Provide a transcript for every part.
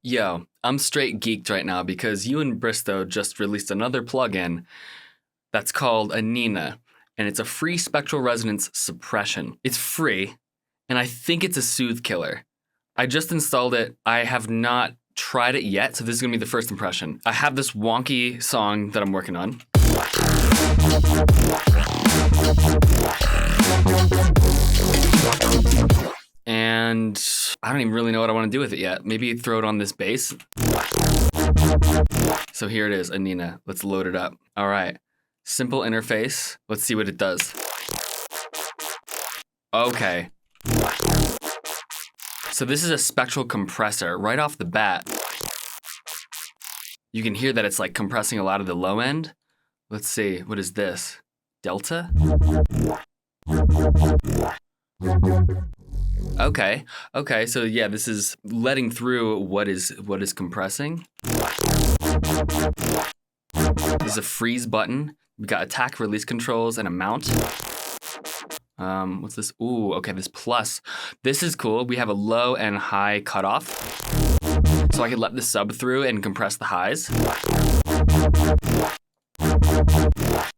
Yo, I'm straight geeked right now because you and Bristow just released another plugin that's called Anina, and it's a free spectral resonance suppression. It's free, and I think it's a soothe killer. I just installed it. I have not tried it yet, so this is gonna be the first impression. I have this wonky song that I'm working on. And I don't even really know what I want to do with it yet. Maybe throw it on this bass. So here it is, Anina. Let's load it up. All right, simple interface. Let's see what it does. Okay. So this is a spectral compressor right off the bat. You can hear that it's like compressing a lot of the low end. Let's see, what is this? Delta? Okay, so yeah, this is letting through what is compressing. There's a freeze button. We got attack, release controls, and a mount. What's this? Ooh, okay, this plus. This is cool. We have a low and high cutoff. So I could let the sub through and compress the highs.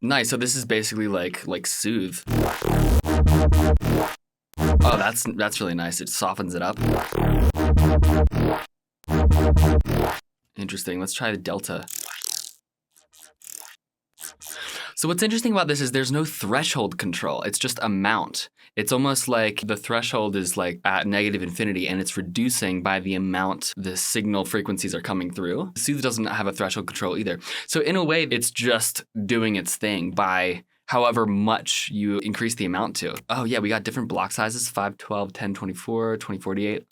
Nice, so this is basically like soothe. Oh, that's really nice. It softens it up. Interesting. Let's try the delta. So what's interesting about this is there's no threshold control. It's just a mount. It's almost like the threshold is like at negative infinity and it's reducing by the amount the signal frequencies are coming through. Soothe doesn't have a threshold control either. So in a way, it's just doing its thing by however much you increase the amount to. Oh yeah, we got different block sizes, 5, 12, 10, 24, 2048.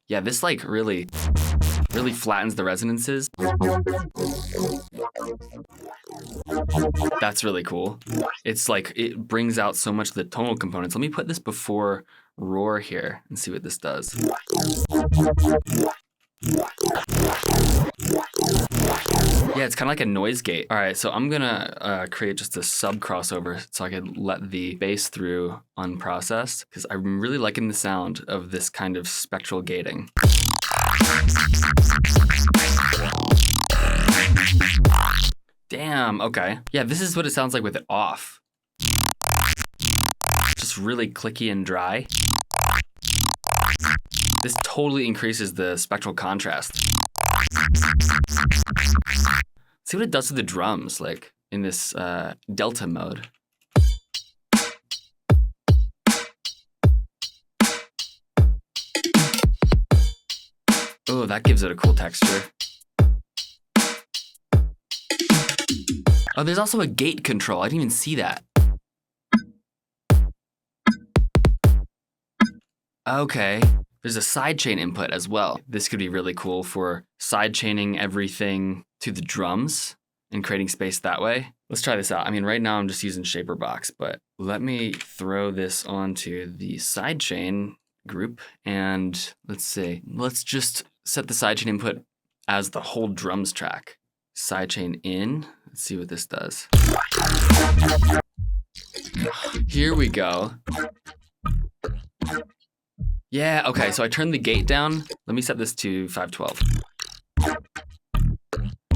Yeah, this like really flattens the resonances. That's really cool. It's like, it brings out so much of the tonal components. Let me put this before roar here and see what this does. Yeah, it's kind of like a noise gate. All right, so I'm gonna create just a sub crossover so I can let the bass through unprocessed, because I'm really liking the sound of this kind of spectral gating. Damn, okay. Yeah, this is what it sounds like with it off. Just really clicky and dry. This totally increases the spectral contrast. See what it does to the drums, like in this delta mode. Oh, that gives it a cool texture. Oh, there's also a gate control. I didn't even see that. Okay. There's a sidechain input as well. This could be really cool for sidechaining everything to the drums and creating space that way. Let's try this out. I mean, right now I'm just using Shaper Box, but let me throw this onto the sidechain group and let's see. Let's just set the sidechain input as the whole drums track. Sidechain in. Let's see what this does. Here we go. Yeah, okay, so I turned the gate down. Let me set this to 512.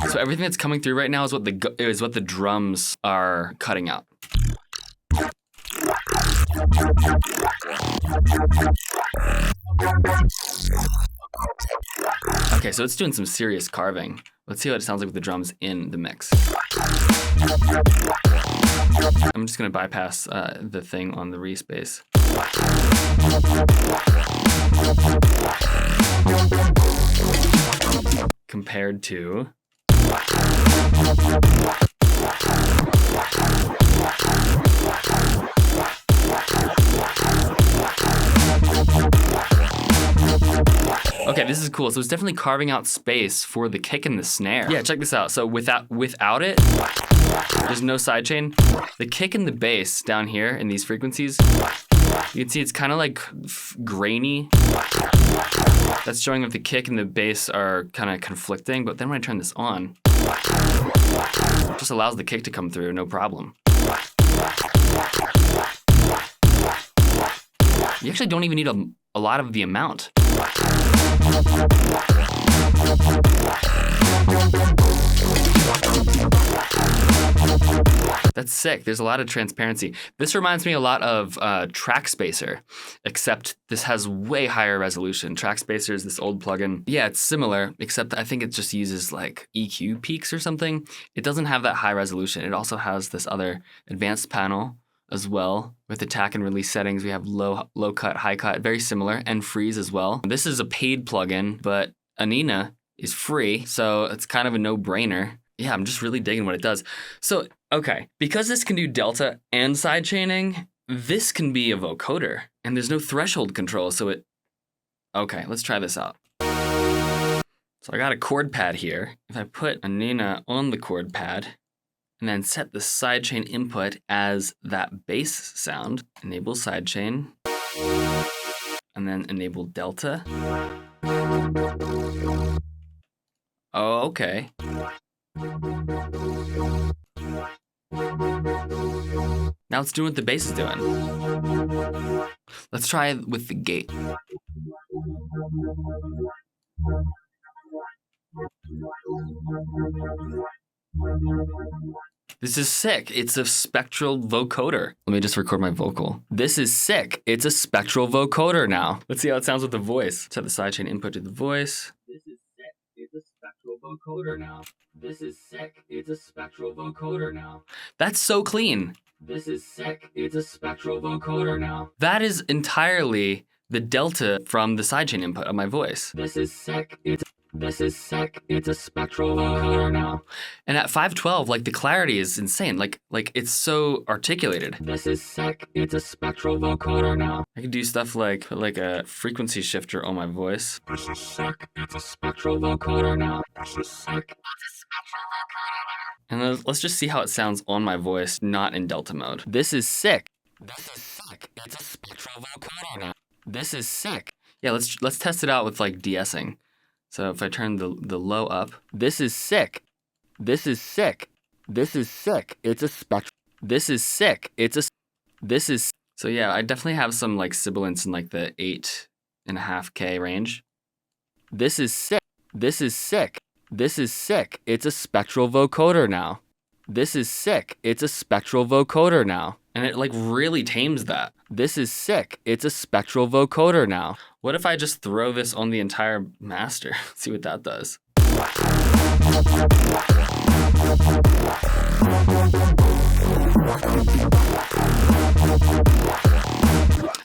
So everything that's coming through right now is what the drums are cutting out. Okay, so it's doing some serious carving. Let's see what it sounds like with the drums in the mix. I'm just gonna bypass the thing on the respace. Compared to okay, this is cool. So it's definitely carving out space for the kick and the snare. Yeah, check this out. So without it, there's no sidechain. The kick and the bass down here in these frequencies, you can see it's kind of like grainy. That's showing that the kick and the bass are kind of conflicting, but then when I turn this on, it just allows the kick to come through, no problem. You actually don't even need a lot of the amount. That's sick. There's a lot of transparency. This reminds me a lot of Track Spacer, except this has way higher resolution. Track Spacer is this old plugin. Yeah, it's similar, except I think it just uses like EQ peaks or something. It doesn't have that high resolution. It also has this other advanced panel as well. With attack and release settings, we have low cut, high cut, very similar, and freeze as well. This is a paid plugin, but Anina is free, so it's kind of a no-brainer. Yeah, I'm just really digging what it does. So, okay, because this can do delta and sidechaining, this can be a vocoder, and there's no threshold control, so it... Okay, let's try this out. So I got a chord pad here. If I put Anina on the chord pad, and then set the sidechain input as that bass sound, enable sidechain, and then enable delta. Oh, okay. Now it's doing what the bass is doing. Let's try it with the gate. This is sick. It's a spectral vocoder. Let me just record my vocal. This is sick. It's a spectral vocoder now. Let's see how it sounds with the voice. Set the sidechain input to the voice. This is sick. It's a spectral vocoder now. This is sick. It's a spectral vocoder now. That's so clean. This is sick. It's a spectral vocoder now. That is entirely the delta from the sidechain input of my voice. This is sick. This is sick. It's a spectral vocoder now. And at 512, like the clarity is insane. Like it's so articulated. This is sick. It's a spectral vocoder now. I can do stuff like put like a frequency shifter on my voice. This is sick. It's a spectral vocoder now. This is sick. It's a spectral vocoder now. And let's just see how it sounds on my voice, not in delta mode. This is sick. This is sick. It's a spectral vocoder now. This is sick. Yeah, let's test it out with like de-essing. So if I turn the low up, this is sick. This is sick. This is sick. It's a spectral. This is sick. This is. So yeah, I definitely have some like sibilance in like the 8.5K range. This is sick. This is sick. This is sick. It's a spectral vocoder now. This is sick. It's a spectral vocoder now. And it like really tames that. This is sick. It's a spectral vocoder now. What if I just throw this on the entire master? See what that does.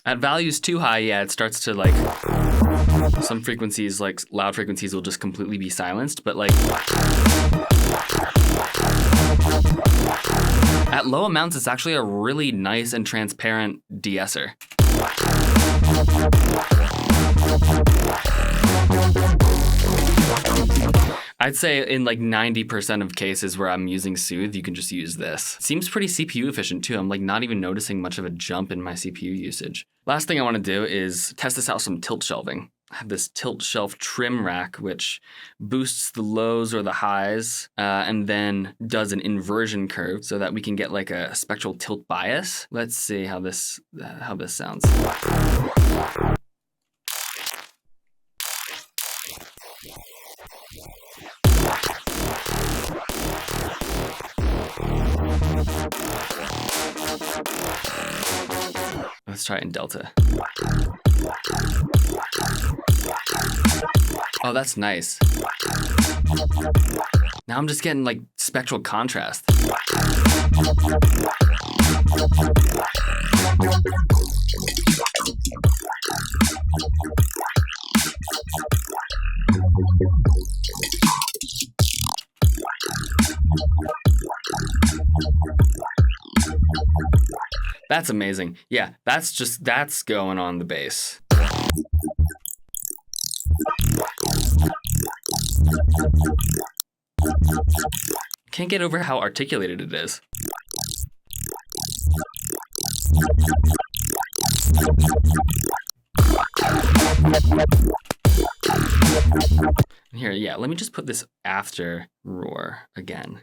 At values too high, yeah, it starts to like, some frequencies, like loud frequencies will just completely be silenced, but like, at low amounts, it's actually a really nice and transparent de-esser. I'd say in like 90% of cases where I'm using Soothe, you can just use this. It seems pretty CPU efficient too. I'm like not even noticing much of a jump in my CPU usage. Last thing I want to do is test this out some tilt shelving. I have this tilt shelf trim rack, which boosts the lows or the highs, and then does an inversion curve so that we can get like a spectral tilt bias. Let's see how this sounds. Let's try it in delta. Oh, that's nice. Now I'm just getting like spectral contrast. That's amazing. Yeah, that's going on the bass. Can't get over how articulated it is. Here, yeah, let me just put this after roar again.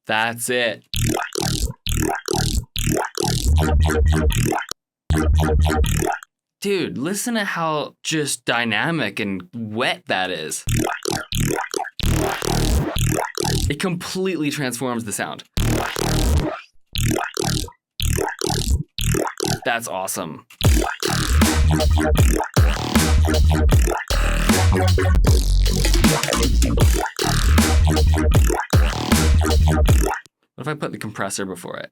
That's it. Dude, listen to how just dynamic and wet that is. It completely transforms the sound. That's awesome. What if I put the compressor before it?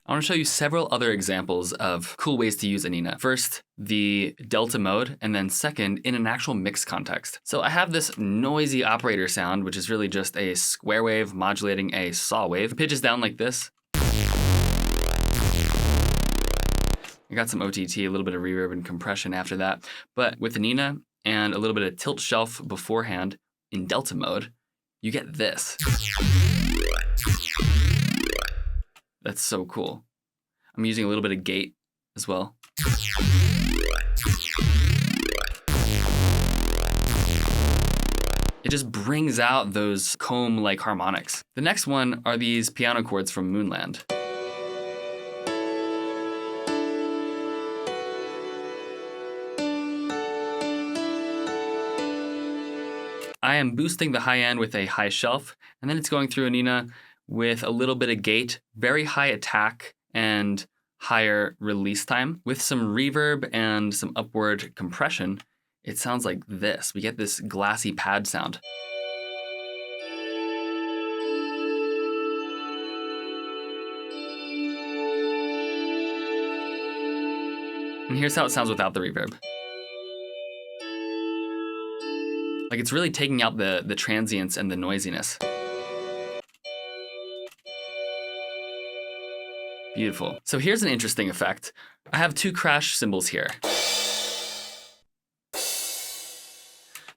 I want to show you several other examples of cool ways to use Anina. First, the delta mode, and then second, in an actual mix context. So I have this noisy operator sound, which is really just a square wave modulating a saw wave. It pitches down like this. I got some OTT, a little bit of reverb and compression after that. But with Anina and a little bit of tilt shelf beforehand in delta mode, you get this. That's so cool. I'm using a little bit of gate as well. It just brings out those comb-like harmonics. The next one are these piano chords from Moonland. I am boosting the high end with a high shelf, and then it's going through Anina with a little bit of gate, very high attack, and higher release time. With some reverb and some upward compression, it sounds like this. We get this glassy pad sound. And here's how it sounds without the reverb. Like it's really taking out the transience and the noisiness. Beautiful. So here's an interesting effect. I have two crash cymbals here.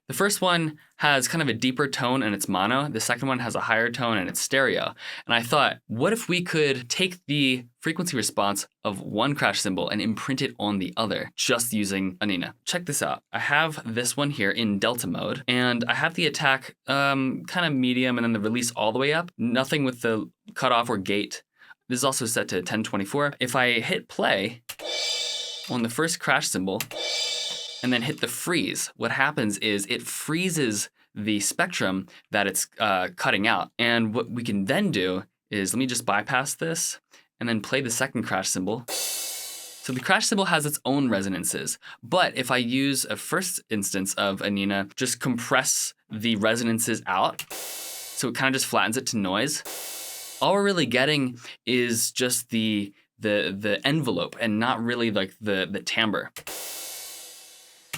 The first one has kind of a deeper tone and it's mono. The second one has a higher tone and it's stereo. And I thought, what if we could take the frequency response of one crash cymbal and imprint it on the other, just using Anina? Check this out. I have this one here in delta mode, and I have the attack kind of medium and then the release all the way up. Nothing with the cutoff or gate. This is also set to 1024. If I hit play on the first crash cymbal and then hit the freeze, what happens is it freezes the spectrum that it's cutting out. And what we can then do is, let me just bypass this and then play the second crash cymbal. So the crash cymbal has its own resonances, but if I use a first instance of Anina, just compress the resonances out, so it kind of just flattens it to noise, all we're really getting is just the envelope and not really like the timbre.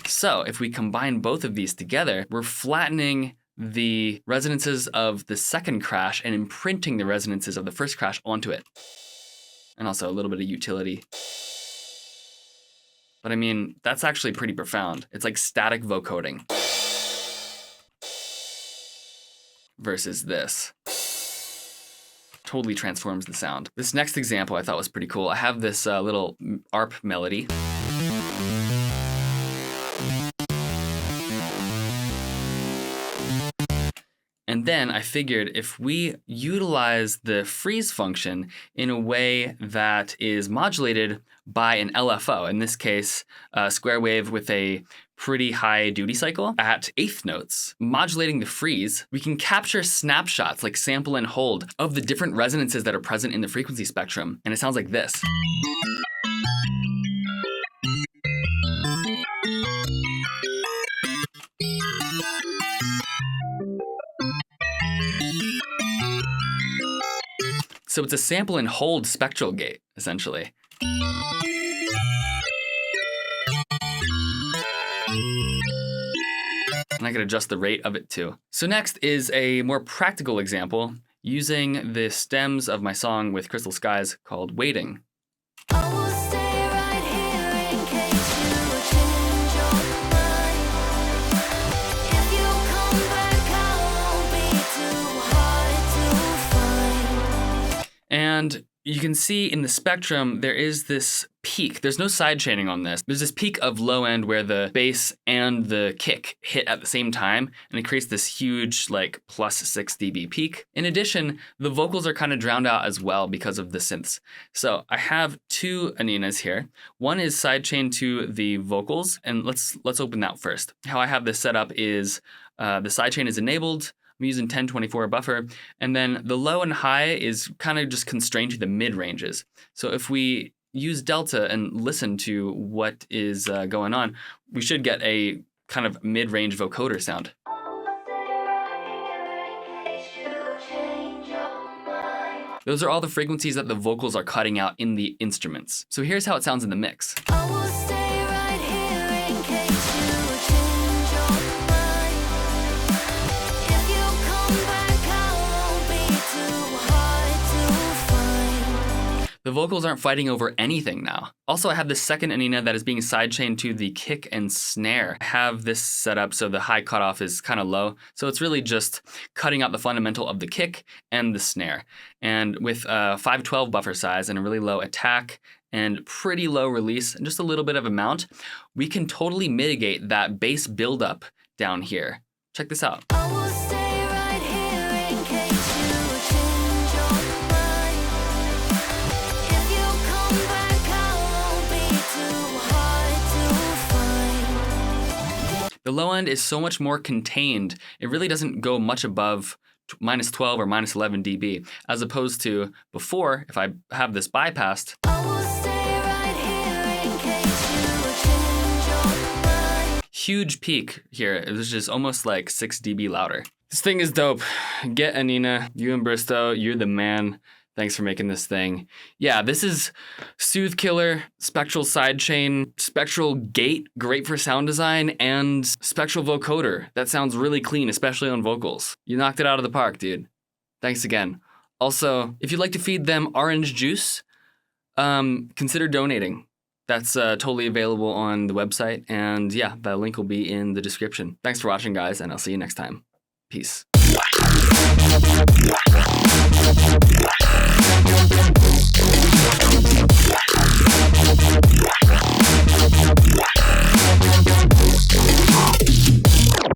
So if we combine both of these together, we're flattening the resonances of the second crash and imprinting the resonances of the first crash onto it. And also a little bit of utility. But I mean, that's actually pretty profound. It's like static vocoding versus this. Totally transforms the sound. This next example I thought was pretty cool. I have this little ARP melody. And then I figured if we utilize the freeze function in a way that is modulated by an LFO, in this case, a square wave with a pretty high duty cycle at eighth notes, modulating the freeze, we can capture snapshots like sample and hold of the different resonances that are present in the frequency spectrum. And it sounds like this. So it's a sample and hold spectral gate, essentially. And I can adjust the rate of it too. So next is a more practical example using the stems of my song with Crystal Skies called Waiting. And you can see in the spectrum, there is this peak. There's no side chaining on this. There's this peak of low end where the bass and the kick hit at the same time, and it creates this huge like plus 6 dB peak. In addition, the vocals are kind of drowned out as well because of the synths. So I have two Aninas here. One is sidechained to the vocals, and let's open that first. How I have this set up is the sidechain is enabled. I'm using 1024 buffer, and then the low and high is kind of just constrained to the mid ranges. So if we use delta and listen to what is going on, we should get a kind of mid-range vocoder sound. Those are all the frequencies that the vocals are cutting out in the instruments. So here's how it sounds in the mix. The vocals aren't fighting over anything now. Also, I have this second Anina that is being sidechained to the kick and snare. I have this set up so the high cutoff is kind of low. So it's really just cutting out the fundamental of the kick and the snare. And with a 512 buffer size and a really low attack and pretty low release and just a little bit of a mount, we can totally mitigate that bass buildup down here. Check this out. The low end is so much more contained. It really doesn't go much above minus 12 or minus 11 dB, as opposed to before, if I have this bypassed, huge peak here. It was just almost like 6 dB louder. This thing is dope. Get Anina, you and Bristow, you're the man. Thanks for making this thing. Yeah, this is Soothe Killer, Spectral Sidechain, Spectral Gate, great for sound design, and Spectral Vocoder. That sounds really clean, especially on vocals. You knocked it out of the park, dude. Thanks again. Also, if you'd like to feed them orange juice, consider donating. That's totally available on the website, and yeah, the link will be in the description. Thanks for watching, guys, and I'll see you next time. Peace.